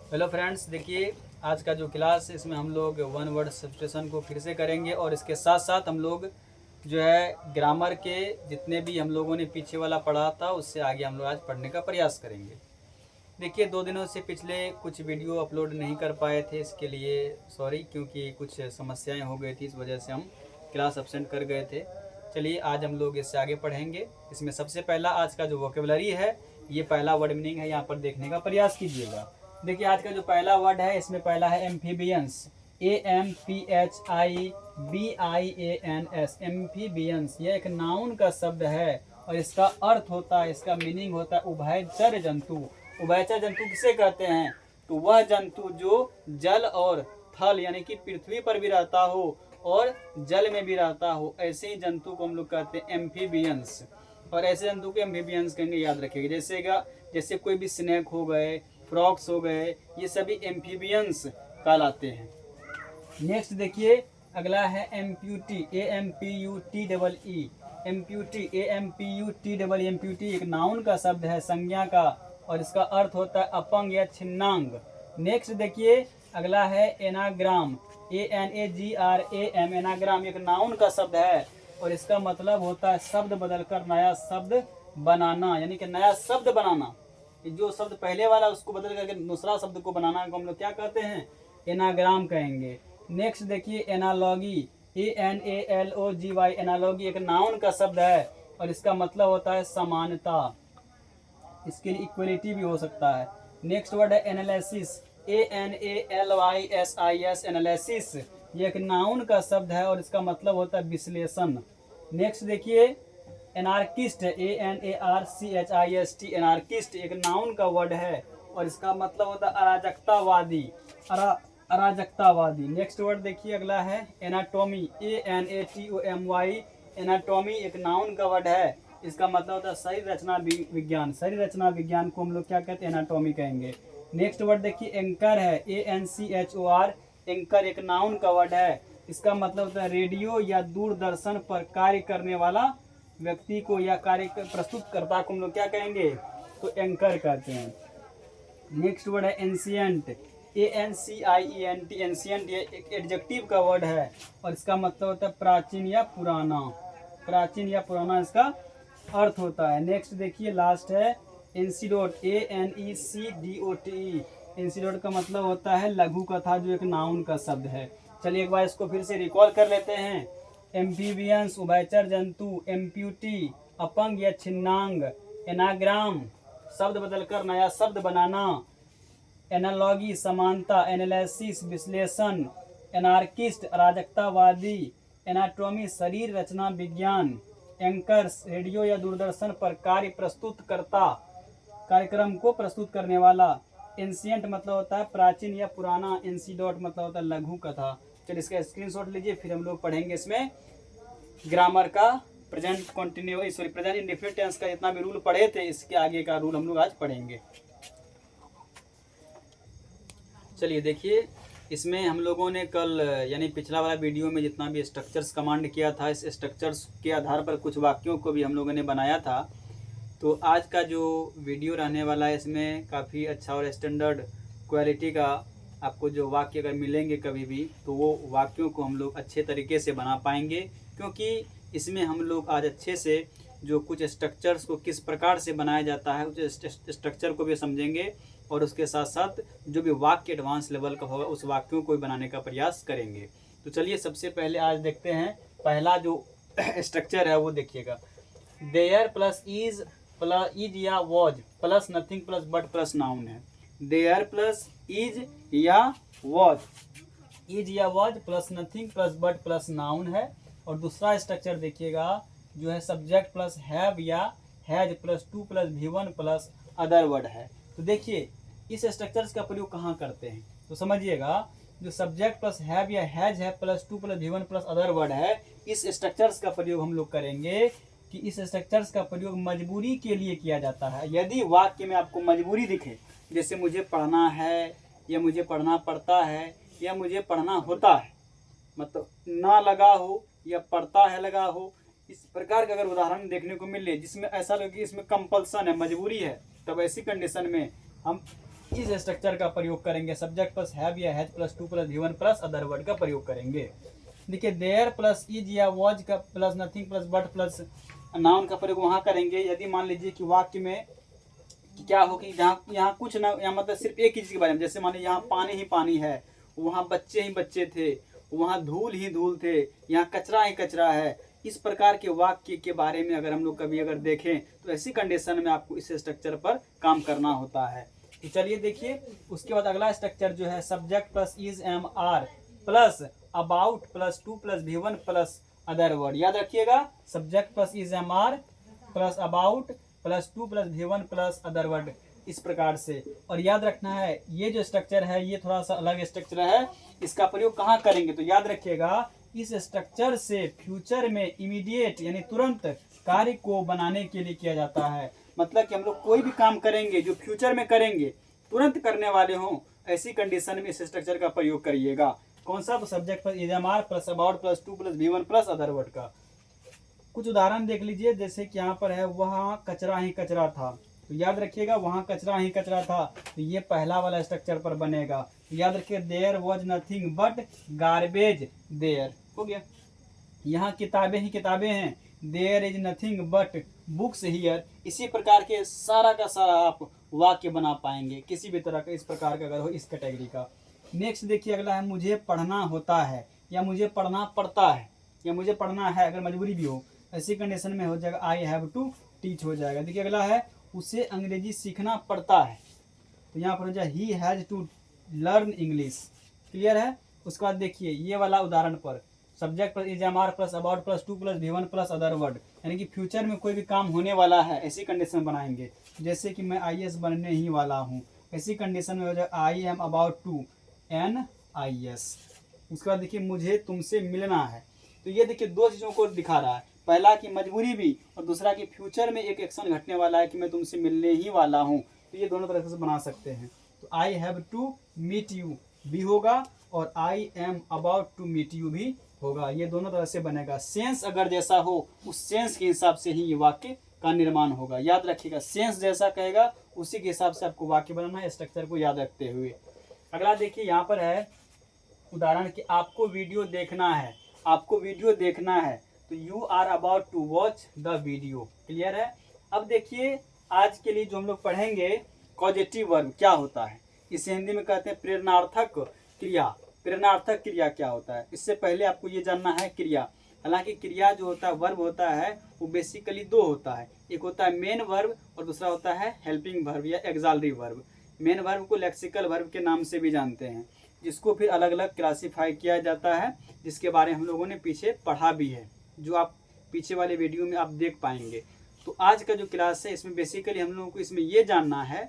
Hello friends, देखिए आज का जो क्लास है इसमें हम लोग वन वर्ड सब्स्टिट्यूशन को फिर से करेंगे और इसके साथ साथ हम लोग जो है ग्रामर के जितने भी हम लोगों ने पीछे वाला पढ़ा था उससे आगे हम लोग आज पढ़ने का प्रयास करेंगे। देखिए 2 दिनों से पिछले कुछ वीडियो अपलोड नहीं कर पाए थे, इसके लिए सॉरी, क्योंकि कुछ समस्याएं हो गई थी, इस वजह से हम क्लास एब्सेंट कर गए थे। चलिए आज हम लोग इससे आगे पढ़ेंगे। इसमें सबसे पहला आज का जो वोकेबलरी है, ये पहला वर्ड मीनिंग है, यहाँ पर देखने का प्रयास कीजिएगा। देखिए आज का जो पहला वर्ड है इसमें पहला है एम्फीबियंस, AMPHIBIANS, एम्फीबियंस। ये एक नाउन का शब्द है और इसका अर्थ होता है, इसका मीनिंग होता है उभयचर जंतु। उभयचर जंतु किसे कहते हैं? तो वह जंतु जो जल और थल यानी कि पृथ्वी पर भी रहता हो और जल में भी रहता हो, ऐसे ही जंतु को हम लोग कहते हैं एम्फीबियंस। और ऐसे जंतु को एम्फीबियंस कहेंगे, याद रखिएगा। जैसे कोई भी स्नेक हो गए, फ्रॉक्स हो गए, ये सभी एम्फीबियंस कहलाते हैं। नेक्स्ट देखिए अगला है amputee, AMPUTEE। Amputee, AMPUTEE, amputee एक नाउन का शब्द है, संज्ञा का, और इसका अर्थ होता है अपंग या छिन्नांग। नेक्स्ट देखिए अगला है एनाग्राम, ANAGRAM। एनाग्राम एक नाउन का शब्द है और इसका मतलब होता है शब्द बदलकर नया शब्द बनाना, यानी कि नया शब्द बनाना। जो शब्द पहले वाला उसको बदल करके दूसरा शब्द को बनाना को हम लोग क्या कहते हैं? एनाग्राम कहेंगे। नेक्स्ट देखिए एनालॉगी, ANALOGY। एनालॉगी एक नाउन का शब्द है और इसका मतलब होता है समानता, इसके लिए इक्वलिटी भी हो सकता है। नेक्स्ट वर्ड है एनालिसिस, ANALYSIS। एनालिसिस ये एक नाउन का शब्द है और इसका मतलब होता है विश्लेषण। नेक्स्ट देखिए एनार्किस्ट, ANARCHIST। एनार्किस्ट एक नाउन का वर्ड है और इसका मतलब होता है अराजकतावादी, अराजकतावादी। नेक्स्ट वर्ड देखिए अगला है एनाटॉमी, ANATOMY। एनाटॉमी एक नाउन का वर्ड है, इसका मतलब होता है शरीर रचना विज्ञान। शरीर रचना विज्ञान को हम लोग क्या कहते हैं? एनाटॉमी कहेंगे। नेक्स्ट वर्ड देखिए एंकर है, ANCHOR। एंकर एक नाउन का वर्ड है, इसका मतलब होता है रेडियो या दूरदर्शन पर कार्य करने वाला व्यक्ति को या कार्य प्रस्तुतकर्ता को हम लोग क्या कहेंगे? तो एंकर कहते हैं। नेक्स्ट वर्ड है एंशियंट, ANCIENT। एंशियंट ये एक एडजेक्टिव का वर्ड है और इसका मतलब होता है प्राचीन या पुराना। प्राचीन या पुराना इसका अर्थ होता है। नेक्स्ट देखिए लास्ट है एंसीडोट, ANECDOTE। एंसीडोट का मतलब होता है लघु कथा, जो एक नाउन का शब्द है। चलिए एक बार इसको फिर से रिकॉल कर लेते हैं। एम्फीबियंस उभयचर जंतु, एम्प्यूटी अपंग या छिन्नांग, एनाग्राम शब्द बदलकर नया शब्द बनाना, एनालॉगी समानता, एनालिसिस विश्लेषण, एनार्किस्ट अराजकतावादी, एनाटॉमी शरीर रचना विज्ञान, एंकर्स रेडियो या दूरदर्शन पर कार्य प्रस्तुत करता, कार्यक्रम को प्रस्तुत करने वाला, एंशियंट मतलब होता है प्राचीन या पुराना, एंसीडोट मतलब होता है लघु कथा। चलिए इसका स्क्रीनशॉट लीजिए, फिर हम लोग पढ़ेंगे इसमें ग्रामर का present continuous present indefinite tense का जितना भी रूल पढ़े थे, इसके आगे का रूल हम लोग आज पढ़ेंगे। चलिए देखिए इसमें हम लोगों ने कल यानी पिछला वाला वीडियो में जितना भी स्ट्रक्चर्स कमांड किया था, इस स्ट्रक्चर्स के आधार पर कुछ वाक्यों को भी हम लोगों ने बनाया था। तो आज का जो वीडियो रहने वाला है इसमें काफ़ी अच्छा और स्टैंडर्ड क्वालिटी का आपको जो वाक्य अगर मिलेंगे कभी भी, तो वो वाक्यों को हम लोग अच्छे तरीके से बना पाएंगे, क्योंकि इसमें हम लोग आज अच्छे से जो कुछ स्ट्रक्चर्स को किस प्रकार से बनाया जाता है उस स्ट्रक्चर को भी समझेंगे और उसके साथ साथ जो भी वाक्य एडवांस लेवल का होगा उस वाक्यों को भी बनाने का प्रयास करेंगे। तो चलिए सबसे पहले आज देखते हैं पहला जो स्ट्रक्चर है वो देखिएगा। देयर प्लस इज या was plus nothing plus but plus noun है। देयर प्लस इज या was plus nothing plus but plus noun है। और दूसरा स्ट्रक्चर देखिएगा जो है सब्जेक्ट प्लस हैव या has plus to plus V1 plus other word है। तो देखिए इस स्ट्रक्चर्स का प्रयोग कहाँ करते हैं, तो समझिएगा जो सब्जेक्ट प्लस हैव या हैज है plus to plus V1 plus other word है, इस स्ट्रक्चर्स का प्रयोग हम लोग करेंगे कि इस स्ट्रक्चर्स का प्रयोग मजबूरी के लिए किया जाता है। यदि वाक्य में आपको मजबूरी दिखे, जैसे मुझे पढ़ना है या मुझे पढ़ना पड़ता है या मुझे पढ़ना होता है, मतलब ना लगा हो या पढ़ता है लगा हो, इस प्रकार का अगर उदाहरण देखने को मिले जिसमें ऐसा लगे कि इसमें कंपल्सन है, मजबूरी है, तब ऐसी कंडीशन में हम इस स्ट्रक्चर का प्रयोग करेंगे। सब्जेक्ट प्लस हैव या has plus to plus given plus other word का प्रयोग करेंगे। देखिए देयर प्लस इज या वॉज का plus nothing plus but plus noun का प्रयोग वहाँ करेंगे यदि मान लीजिए कि वाक्य में क्या हो कि जहाँ यहाँ कुछ ना, यहाँ मतलब सिर्फ एक ही चीज़ के बारे में, जैसे मान लीजिए यहाँ पानी ही पानी है, वहाँ बच्चे ही बच्चे थे, वहाँ धूल ही धूल थे, यहाँ कचरा ही कचरा है। इस प्रकार के वाक्य के बारे में अगर हम लोग कभी अगर देखें तो ऐसी कंडीशन में आपको इस स्ट्रक्चर पर काम करना होता है। तो चलिए देखिए, उसके बाद अगला स्ट्रक्चर जो है subject plus is am are plus about plus to plus V one plus other word. याद रखिएगा, subject plus is am are plus about plus to plus V one plus other word, इस प्रकार से। और याद रखना है ये जो स्ट्रक्चर है ये थोड़ा सा अलग स्ट्रक्चर है, इसका प्रयोग कहाँ करेंगे तो याद रखिएगा, इस स्ट्रक्चर से फ्यूचर में इमीडिएट यानी तुरंत कार्य को बनाने के लिए किया जाता है। मतलब कि हम लोग कोई भी काम करेंगे जो फ्यूचर में करेंगे, तुरंत करने वाले हों, ऐसी कंडीशन में इस स्ट्रक्चर का प्रयोग करिएगा। कौन सा? तो subject plus is am are plus about plus to plus V one plus other word का। कुछ उदाहरण देख लीजिए, जैसे कि यहाँ पर है वहाँ कचरा ही कचरा था, तो याद रखिएगा वहाँ कचरा ही कचरा था, तो ये पहला वाला स्ट्रक्चर पर बनेगा। तो याद रखिए there was nothing but garbage there, हो गया। यहाँ किताबें ही किताबें हैं, there is nothing but books here. इसी प्रकार के सारा का सारा आप वाक्य बना पाएंगे किसी भी तरह का, इस प्रकार का अगर हो इस कैटेगरी का। नेक्स्ट देखिए अगला है मुझे पढ़ना होता है या मुझे पढ़ना पड़ता है या मुझे पढ़ना है, अगर मजबूरी भी हो ऐसी कंडीशन में हो जाएगा आई हैव टू टीच हो जाएगा। देखिए अगला है उसे अंग्रेजी सीखना पड़ता है, तो यहाँ पर हो जाए he has to learn English. Clear है? उसके बाद देखिए ये वाला उदाहरण पर subject plus is am are plus about plus to plus V one plus other word, यानी कि फ्यूचर में कोई भी काम होने वाला है ऐसी कंडीशन बनाएंगे। जैसे कि मैं IAS बनने ही वाला हूँ, ऐसी कंडीशन में हो जाए I am about to NIS। उसके बाद देखिए मुझे तुमसे मिलना है, तो ये देखिए दो चीज़ों को दिखा रहा है, पहला कि मजबूरी भी और दूसरा कि फ्यूचर में एक एक्शन घटने वाला है कि मैं तुमसे मिलने ही वाला हूँ। तो ये दोनों तरह से बना सकते हैं। तो I have to meet you भी होगा और I am about to meet you भी होगा, ये दोनों तरह से बनेगा। सेंस अगर जैसा हो उस सेंस के हिसाब से ही ये वाक्य का निर्माण होगा। याद रखिएगा, सेंस जैसा कहेगा उसी के हिसाब से आपको वाक्य बनाना है, स्ट्रक्चर को याद रखते हुए। अगला देखिए यहाँ पर है उदाहरण कि आपको वीडियो देखना है, आपको वीडियो देखना है, तो you are about to watch the video. Clear है? अब देखिए आज के लिए जो हम लोग पढ़ेंगे कॉजेटिव वर्ब क्या होता है, इसे हिंदी में कहते हैं प्रेरणार्थक क्रिया। प्रेरणार्थक क्रिया क्या होता है, इससे पहले आपको ये जानना है क्रिया। हालांकि क्रिया जो होता है वर्ब होता है वो बेसिकली दो होता है, एक होता है मेन वर्ब और दूसरा होता है हेल्पिंग वर्ब या एक्सालरी वर्ब। मेन वर्ब को लेक्सिकल वर्ब के नाम से भी जानते हैं, जिसको फिर अलग अलग क्लासीफाई किया जाता है, जिसके बारे में हम लोगों ने पीछे पढ़ा भी है, जो आप पीछे वाले वीडियो में आप देख पाएंगे। तो आज का जो क्लास है इसमें बेसिकली हम लोगों को इसमें ये जानना है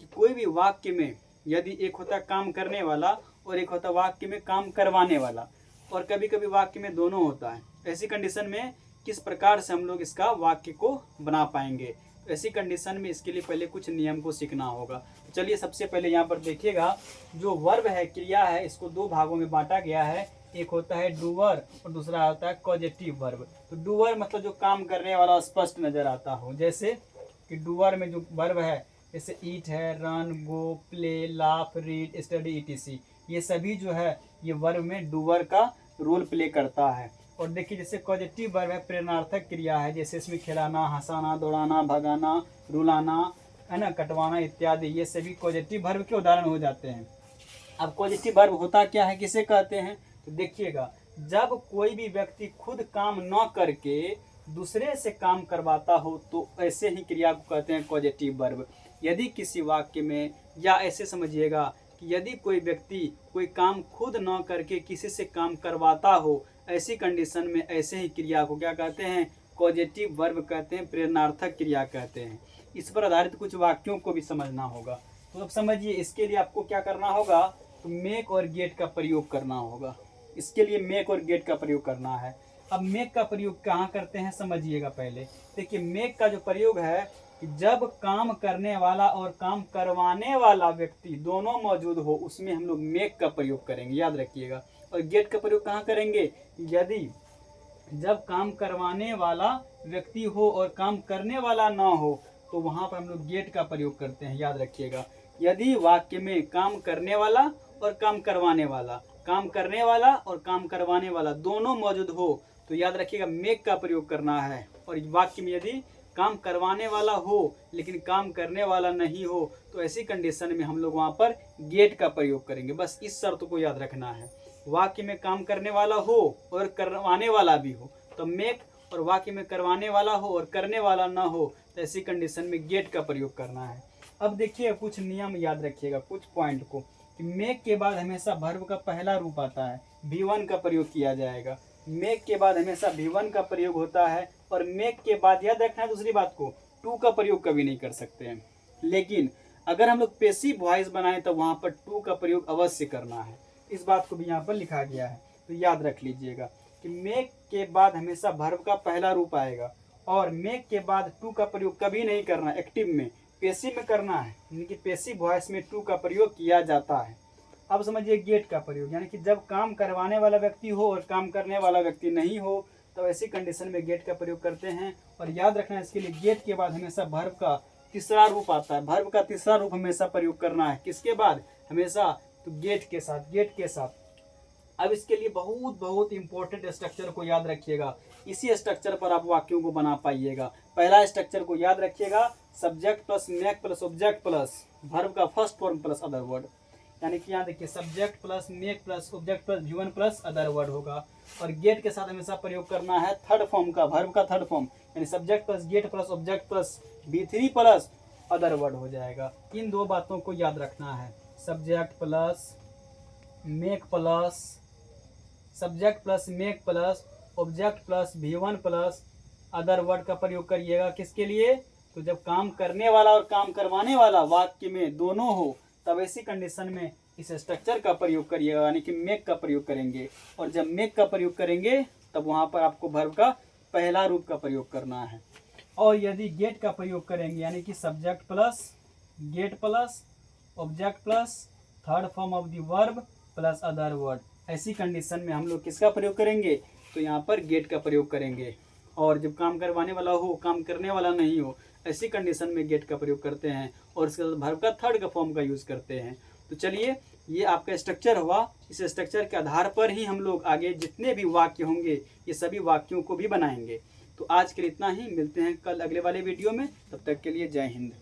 कि कोई भी वाक्य में यदि एक होता काम करने वाला और एक होता वाक्य में काम करवाने वाला, और कभी कभी वाक्य में दोनों होता है, ऐसी कंडीशन में किस प्रकार से हम लोग इसका वाक्य को बना पाएंगे। तो ऐसी कंडीशन में इसके लिए पहले कुछ नियम को सीखना होगा। तो चलिए सबसे पहले यहाँ पर देखिएगा, जो वर्ब है क्रिया है इसको दो भागों में बांटा गया है, एक होता है डूअर और दूसरा होता है कॉजेटिव वर्ब। तो डूअर मतलब जो काम करने वाला स्पष्ट नजर आता हो, जैसे कि डूअर में जो वर्ब है जैसे ईट है, run, go, play, laugh, read, study etc, ये सभी जो है ये वर्ब में डूअर का रोल प्ले करता है। और देखिए जैसे कॉजेटिव वर्ब है प्रेरणार्थक क्रिया है, जैसे इसमें खिलाना, हंसाना, दौड़ाना, भगाना, रुलाना, है ना, कटवाना इत्यादि, ये सभी कॉजेटिव वर्ब के उदाहरण हो जाते हैं। अब कॉजेटिव वर्ब होता क्या है, किसे कहते हैं, तो देखिएगा जब कोई भी व्यक्ति खुद काम न करके दूसरे से काम करवाता हो तो ऐसे ही क्रिया को कहते हैं कॉजेटिव वर्ब। यदि किसी वाक्य में, या ऐसे समझिएगा कि यदि कोई व्यक्ति कोई काम खुद न करके किसी से काम करवाता हो, ऐसी कंडीशन में ऐसे ही क्रिया को क्या कहते हैं, कॉजेटिव वर्ब कहते हैं, प्रेरणार्थक क्रिया कहते हैं। इस पर आधारित कुछ वाक्यों को भी समझना होगा। तो अब समझिए इसके लिए आपको क्या करना होगा, तो मेक और गेट का प्रयोग करना होगा। इसके लिए मेक और गेट का प्रयोग करना है। अब मेक का प्रयोग कहाँ करते हैं समझिएगा पहले। देखिए मेक का जो प्रयोग है कि जब काम करने वाला और काम करवाने वाला व्यक्ति दोनों मौजूद हो उसमें हम लोग मेक का प्रयोग करेंगे, याद रखिएगा। और गेट का प्रयोग कहाँ करेंगे, यदि जब काम करवाने वाला व्यक्ति हो और काम करने वाला ना हो तो वहाँ पर हम लोग गेट का प्रयोग करते हैं, याद रखिएगा। यदि वाक्य में काम करने वाला और काम करवाने वाला, काम करने वाला और काम करवाने वाला दोनों मौजूद हो तो याद रखिएगा मेक का प्रयोग करना है। और वाक्य में यदि काम करवाने वाला हो लेकिन काम करने वाला नहीं हो तो ऐसी कंडीशन में हम लोग वहाँ पर गेट का प्रयोग करेंगे। बस इस शर्त को याद रखना है। वाक्य में काम करने वाला हो और करवाने वाला भी हो तो मेक, और वाक्य में करवाने वाला हो और करने वाला ना हो तो ऐसी कंडीशन में गेट का प्रयोग करना है। अब देखिए कुछ नियम याद रखिएगा, कुछ पॉइंट को, कि मेक के बाद हमेशा वर्ब का पहला रूप आता है, V1 का प्रयोग किया जाएगा। मेक के बाद हमेशा V1 का प्रयोग होता है और मेक के बाद याद रखना है दूसरी बात को, टू का प्रयोग कभी नहीं कर सकते हैं। लेकिन अगर हम लोग पैसिव वॉइस बनाएं तो वहाँ पर टू का प्रयोग अवश्य करना है। इस बात को भी यहाँ पर लिखा गया है, तो याद रख लीजिएगा कि मेक के बाद हमेशा वर्ब का पहला रूप आएगा और मेक के बाद टू का प्रयोग कभी नहीं करना। एक्टिव में, पैसिव में करना है, यानी कि पैसिव वॉइस में टू का प्रयोग किया जाता है। अब समझिए गेट का प्रयोग, यानी कि जब काम करवाने वाला व्यक्ति हो और काम करने वाला व्यक्ति नहीं हो तो ऐसी कंडीशन में गेट का प्रयोग करते हैं। और याद रखना है इसके लिए गेट के बाद हमेशा वर्ब का तीसरा रूप आता है। वर्ब का तीसरा रूप हमेशा प्रयोग करना है, किसके बाद? हमेशा तो गेट के साथ, गेट के साथ। अब इसके लिए बहुत बहुत इंपॉर्टेंट स्ट्रक्चर को याद रखिएगा, इसी स्ट्रक्चर पर आप वाक्यों को बना पाइएगा। पहला स्ट्रक्चर को याद रखिएगा, subject plus make plus object plus verb का first form plus other word, यानी कि यहाँ देखिए subject plus make plus object plus V1 plus other word होगा। और गेट के साथ हमेशा प्रयोग करना है थर्ड फॉर्म का, वर्ब का थर्ड फॉर्म, यानी subject plus get plus object plus V3 plus other word हो जाएगा। इन दो बातों को याद रखना है, subject plus make plus, subject plus make plus object plus V1 plus other word का प्रयोग करिएगा। किसके लिए? तो जब काम करने वाला और काम करवाने वाला वाक्य में दोनों हो तब ऐसी कंडीशन में इस स्ट्रक्चर का प्रयोग करिएगा, यानी कि मेक का प्रयोग करेंगे। और जब मेक का प्रयोग करेंगे तब वहाँ पर आपको वर्ब का पहला रूप का प्रयोग करना है। और यदि गेट का प्रयोग करेंगे, यानी कि subject plus get plus object plus third form of the verb plus other word, ऐसी कंडीशन में हम लोग किसका प्रयोग करेंगे? तो यहाँ पर गेट का प्रयोग करेंगे। और जब काम करवाने वाला हो, काम करने वाला नहीं हो, ऐसी कंडीशन में गेट का प्रयोग करते हैं और इसके बाद वर्ब का थर्ड का फॉर्म का यूज़ करते हैं। तो चलिए ये आपका स्ट्रक्चर हुआ, इस स्ट्रक्चर के आधार पर ही हम लोग आगे जितने भी वाक्य होंगे ये सभी वाक्यों को भी बनाएंगे। तो आज के लिए इतना ही, मिलते हैं कल अगले वाले वीडियो में, तब तक के लिए जय हिंद।